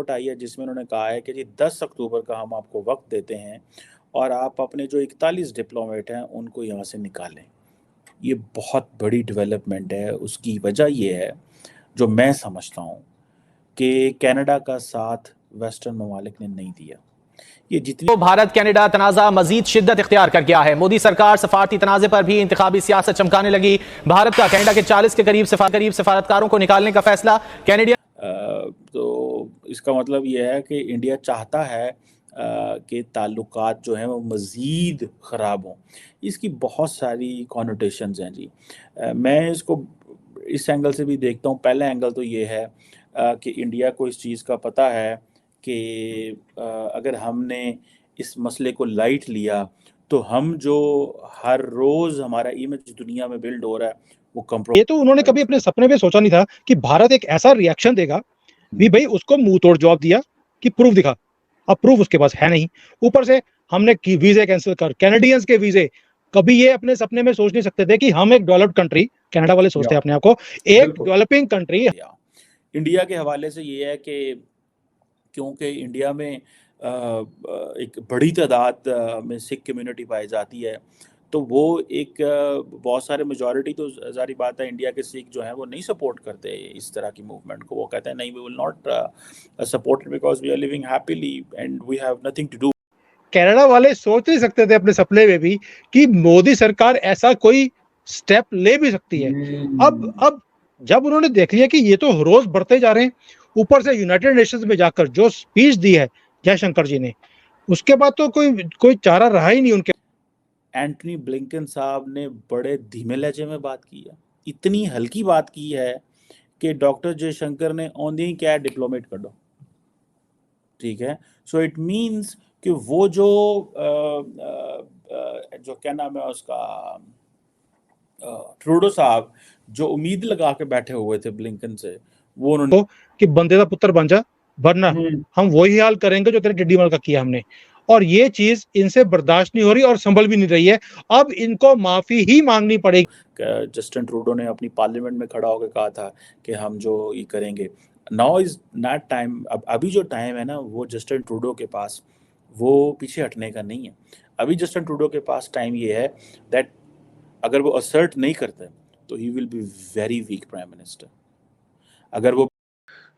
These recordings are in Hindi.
रिपोर्ट आई है जिसमें उन्होंने कहा है कि जी 10 अक्टूबर का हम आपको वक्त देते हैं और आप अपने जो 41 डिप्लोमेट हैं उनको यहाँ से निकालें। ये बहुत बड़ी डेवलपमेंट है। उसकी वजह ये है, जो मैं समझता हूँ, कि कनाडा का साथ वेस्टर्न ममालिक ने नहीं दिया। ये जितनी तो भारत कनाडा तनाज़ा मजीद शिद्दत इख्तियार कर गया है। मोदी सरकार सफारती तनाज़े पर भी इंतखाबी सियासत चमकाने लगी। भारत का कनाडा के 40 के करीब सफारतकारों को निकालने का फैसला। कैनेडियन तो इसका मतलब ये है कि इंडिया चाहता है कि ताल्लुकात जो हैं वो मज़ीद ख़राब हों। इसकी बहुत सारी कॉनोटेशंस हैं जी। मैं इसको इस एंगल से भी देखता हूँ। पहला एंगल तो ये है कि इंडिया को इस चीज़ का पता है कि अगर हमने इस मसले को लाइट लिया तो हम जो हर रोज़ हमारा इमेज दुनिया में बिल्ड हो रहा है वो ये तो उन्होंने कभी अपने सपने में सोचा नहीं था कि भारत एक ऐसा रिएक्शन देगा भी भाई उसको मुंह तोड़ जवाब दिया कि प्रूफ दिखा। अब प्रूफ उसके पास है नहीं। ऊपर से हमने वीजे कैंसिल कर, कैनेडियंस के वीजे। कभी ये अपने सपने में सोच नहीं सकते थे कि हम एक डेवलप्ड कंट्री, कनाडा वाले सोचते हैं अपने आप को एक डेवलपिंग कंट्री। इंडिया के हवाले से ये है कि क्योंकि इंडिया में एक बड़ी तादाद में सिख कम्युनिटी पाई जाती है, तो वो एक बहुत सारे मेजॉरिटी तो ज़ाहिर बात है इंडिया के सिख जो हैं वो नहीं सपोर्ट करते इस तरह की मूवमेंट को। वो कहते हैं नहीं, we will not support it because we are living happily and we have nothing to do. Canada वाले सोच नहीं सकते थे अपने सपने में भी कि मोदी सरकार ऐसा कोई स्टेप ले भी सकती है। अब जब उन्होंने देख लिया कि ये तो रोज बढ़ते जा रहे हैं, ऊपर से यूनाइटेड नेशंस में जाकर जो स्पीच दी है जयशंकर जी ने, उसके बाद तो कोई चारा रहा ही नहीं उनके। एंटनी ब्लिंकन साहब ने बड़े धीमे लहजे में बात की है, इतनी हल्की बात की है कि डॉक्टर जयशंकर ने औंधी क्या डिप्लोमेट कर दो। ठीक है, सो इट मीन्स कि वो जो क्या नाम है उसका, ट्रूडो साहब जो उम्मीद लगा के बैठे हुए थे ब्लिंकन से, वो उन्होंने कि बंदे का पुत्र बन जा वरना हम वही हाल करेंगे जो तेरे टिड्डी मल का किया हमने। और ये चीज इनसे बर्दाश्त नहीं हो रही और संभल भी नहीं रही है। अब इनको माफी ही मांगनी पड़ेगी। जस्टिन ट्रूडो ने अपनी पार्लियामेंट में खड़ा होकर कहा था कि हम जो ये करेंगे। Now is not time. अब अभी जो टाइम है ना वो जस्टिन ट्रूडो के पास वो पीछे हटने का नहीं है। अभी जस्टिन ट्रूडो के पास टाइम ये है दैट अगर वो असर्ट नहीं करते तो he will be very weak prime minister. अगर वो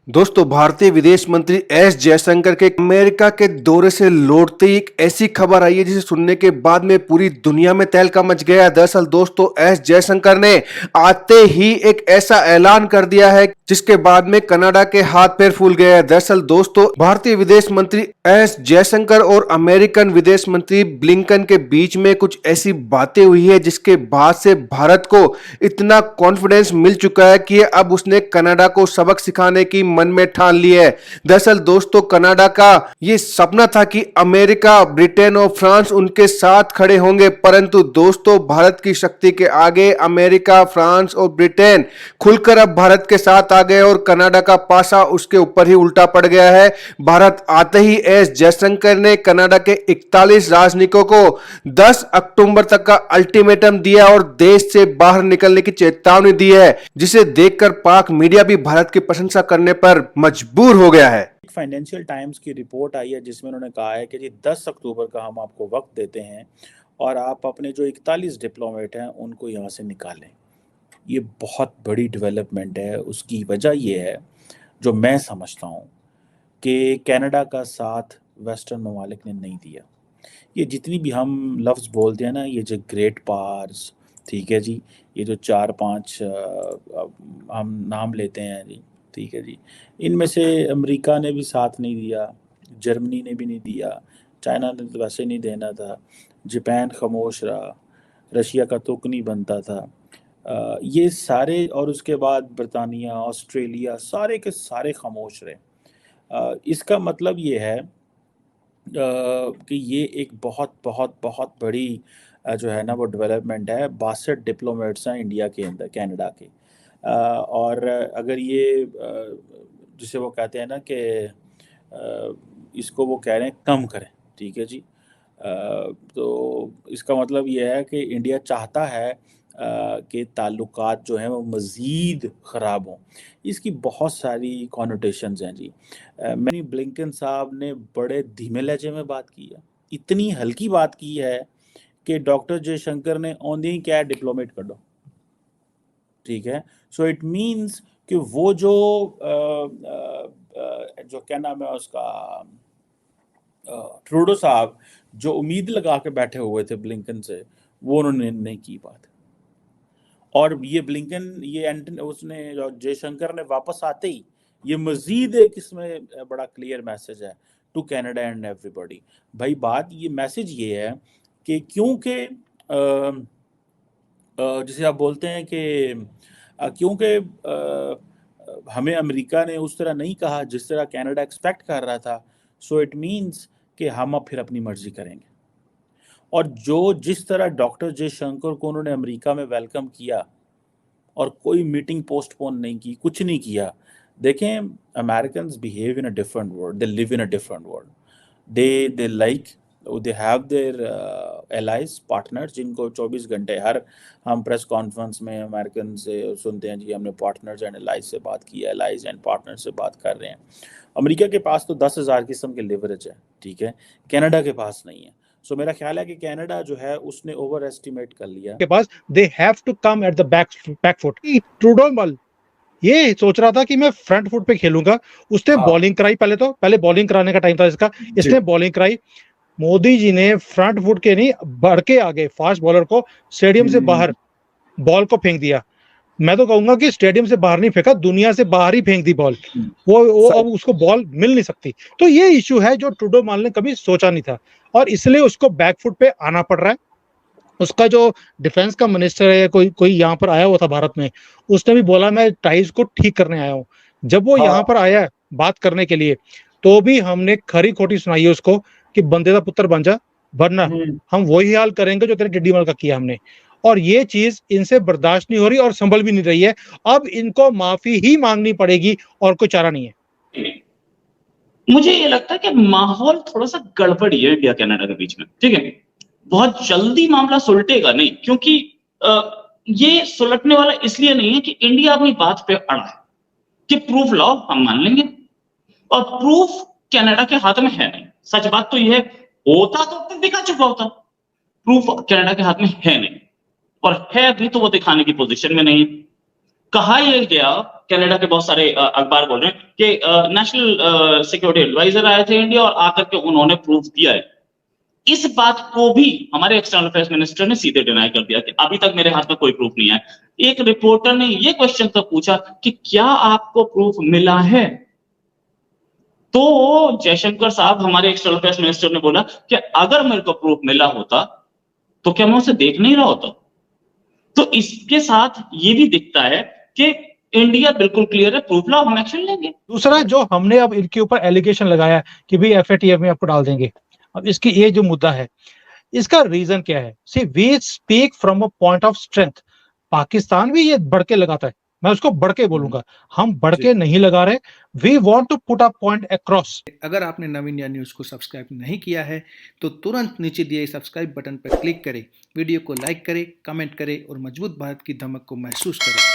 दोस्तों, भारतीय विदेश मंत्री एस जयशंकर के अमेरिका के दौरे से लौटते ही एक ऐसी खबर आई है जिसे सुनने के बाद में पूरी दुनिया में तहलका मच गया। दरअसल दोस्तों, एस जयशंकर ने आते ही एक ऐसा ऐलान कर दिया है जिसके बाद में कनाडा के हाथ पैर फूल गए हैं। दरअसल दोस्तों, भारतीय विदेश मंत्री एस जयशंकर और अमेरिकन विदेश मंत्री ब्लिंकन के बीच में कुछ ऐसी बातें हुई है जिसके बाद से भारत को इतना कॉन्फिडेंस मिल चुका है कि अब उसने कनाडा को सबक सिखाने की मन में ठान ली है। दरअसल दोस्तों, कनाडा का ये सपना था कि अमेरिका, ब्रिटेन और फ्रांस उनके साथ खड़े होंगे, परंतु दोस्तों भारत की शक्ति के आगे अमेरिका, फ्रांस और ब्रिटेन खुलकर अब भारत के साथ आ गए और कनाडा का पासा उसके ऊपर ही उल्टा पड़ गया है। भारत आते ही एस जयशंकर ने कनाडा के 41 राजनयिकों को 10 अक्टूबर तक का अल्टीमेटम दिया और देश से बाहर निकलने की चेतावनी दी है, जिसे देखकर पाक मीडिया भी भारत की प्रशंसा करने पर मजबूर हो गया है। फाइनेंशियल टाइम्स की रिपोर्ट आई है जिसमें उन्होंने कहा है कि जी 10 अक्टूबर का हम आपको वक्त देते हैं और आप अपने जो 41 डिप्लोमेट हैं उनको यहाँ से निकालें। ये बहुत बड़ी डेवलपमेंट है। उसकी वजह ये है, जो मैं समझता हूँ, कि कनाडा का साथ वेस्टर्न ममालिक ने नहीं दिया। ये जितनी भी हम लफ्ज़ बोलते हैं ना, ये जो ग्रेट पावर्स, ठीक है जी, ये जो 4-5 हम नाम लेते हैं जी, ठीक है जी, इनमें से अमेरिका ने भी साथ नहीं दिया, जर्मनी ने भी नहीं दिया, चाइना ने तो वैसे नहीं देना था, जापान खामोश रहा, रशिया का तुक नहीं बनता था। ये सारे, और उसके बाद ब्रिटानिया, ऑस्ट्रेलिया, सारे के सारे खामोश रहे। इसका मतलब ये है कि ये एक बहुत बहुत बहुत बड़ी जो है ना वो डेवलपमेंट है। 62 डिप्लोमेट्स हैं इंडिया के अंदर, कनाडा के। और अगर ये जिसे वो कहते हैं ना कि इसको वो कह रहे हैं कम करें, ठीक है जी। तो इसका मतलब ये है कि इंडिया चाहता है के ताल्लुकात जो हैं वो मज़ीद ख़राब हों। इसकी बहुत सारी कॉनोटेशंस हैं जी। मैंने ब्लिंकन साहब ने बड़े धीमे लहजे में बात की है, इतनी हल्की बात की है कि डॉक्टर जयशंकर ने औंधी ही क्या डिप्लोमेट कर दो, ठीक है। सो इट मीन्स कि वो जो क्या नाम है उसका, ट्रूडो साहब जो उम्मीद लगा के बैठे हुए थे ब्लिंकन से, वो उन्होंने नहीं की बात। और ये ब्लिंकन उसने जयशंकर ने वापस आते ही ये मजीद एक इसमें बड़ा क्लियर मैसेज है टू कनाडा एंड एवरीबॉडी। भाई बात ये मैसेज ये है कि क्योंकि जिसे आप बोलते हैं कि क्योंकि हमें अमेरिका ने उस तरह नहीं कहा जिस तरह कनाडा एक्सपेक्ट कर रहा था, सो इट मीन्स कि हम अब फिर अपनी मर्जी करेंगे। और जिस तरह डॉक्टर जयशंकर को उन्होंने अमेरिका में वेलकम किया और कोई मीटिंग पोस्टपोन नहीं की, कुछ नहीं किया। देखें, Americans behave in a different world, they live in a different world, they like they have their allies partners जिनको 24 घंटे हर हम प्रेस कॉन्फ्रेंस में अमेरिकन से सुनते हैं जी हमने पार्टनर्स एंड एलाइज से बात की है, एलाइज एंड पार्टनर से बात कर रहे हैं। अमेरिका के पास तो 10,000 किस्म के लिवरेज है, ठीक है, कनाडा के पास नहीं है। सो मेरा ख्याल है कि कनाडा जो है उसने ओवर एस्टिमेट कर लिया के पास, they have to come at the back foot. Trudeau बल ये सोच रहा था कि मैं फ्रंट फुट पे खेलूंगा, उसने बॉलिंग कराई, पहले बॉलिंग कराने का टाइम था इसका, इसने बॉलिंग कराई। मोदी जी ने फ्रंट फुट के नहीं बढ़ के आगे फास्ट बॉलर को स्टेडियम से बाहर बॉल को फेंक दिया। मैं तो कहूंगा कि स्टेडियम से बाहर नहीं फेंका, दुनिया से बाहर ही फेंक दी बॉल। वो अब उसको बॉल मिल नहीं सकती। तो ये इश्यू है जो ट्रूडो माल ने कभी सोचा नहीं था और इसलिए उसको बैकफुट पे आना पड़ रहा है। उसका जो डिफेंस का मिनिस्टर है, कोई यहाँ पर आया हुआ था भारत में, उसने भी बोला मैं टाइज को ठीक करने आया हूँ। जब वो यहाँ पर आया है बात करने के लिए, तो भी हमने खरी खोटी सुनाई है उसको कि बंदे का पुत्र बन जा, वरना हम वही हाल करेंगे जो तेरे टिड्डी मल का किया हमने। और ये चीज इनसे बर्दाश्त नहीं हो रही और संभल भी नहीं रही है। अब इनको माफी ही मांगनी पड़ेगी और कोई चारा नहीं है। मुझे ये लगता है कि माहौल थोड़ा सा गड़बड़ी है इंडिया कनाडा के बीच में, ठीक है। बहुत जल्दी मामला सुलटेगा नहीं, क्योंकि ये सुलटने वाला इसलिए नहीं है कि इंडिया अपनी बात पे अड़ा है कि प्रूफ लाओ, हम मान लेंगे, और प्रूफ कनाडा के हाथ में है नहीं। सच बात तो यह है, होता तो दिखा चुका होता, प्रूफ कनाडा के हाथ में है नहीं, और है भी तो वो दिखाने की पोजीशन में नहीं। कहा यह गया, कनाडा के बहुत सारे अखबार बोल रहे हैं कि नेशनल सिक्योरिटी एडवाइजर आए थे इंडिया और आकर के उन्होंने प्रूफ दिया है। इस बात को भी हमारे एक्सटर्नल अफेयर्स मिनिस्टर ने सीधे डिनाई कर दिया कि अभी तक मेरे हाथ में कोई प्रूफ नहीं है। एक रिपोर्टर ने यह क्वेश्चन तक पूछा कि क्या आपको प्रूफ मिला है, तो जयशंकर साहब हमारे एक्सटर्नल अफेयर्स मिनिस्टर ने बोला कि अगर मेरे को प्रूफ मिला होता तो क्या मैं उसे देख नहीं रहा होता। तो इसके साथ ये भी दिखता है कि इंडिया बिल्कुल क्लियर है, प्रूफ लाओ, हम एक्शन लेंगे। दूसरा जो हमने अब इनके ऊपर एलिगेशन लगाया कि भाई एफएटीएफ में आपको डाल देंगे, अब इसकी ये जो मुद्दा है, इसका रीजन क्या है? See we speak from a point of strength. Pakistan भी ये बढ़ के लगाता है, मैं उसको बढ़ के बोलूंगा, हम बढ़ के नहीं लगा रहे। We want to put a point across. अगर आपने नवीन इंडिया न्यूज़ को सब्सक्राइब नहीं किया है तो तुरंत नीचे दिए सब्सक्राइब बटन पर क्लिक करें, वीडियो को लाइक करें, कमेंट करें और मजबूत भारत की धमक को महसूस करें।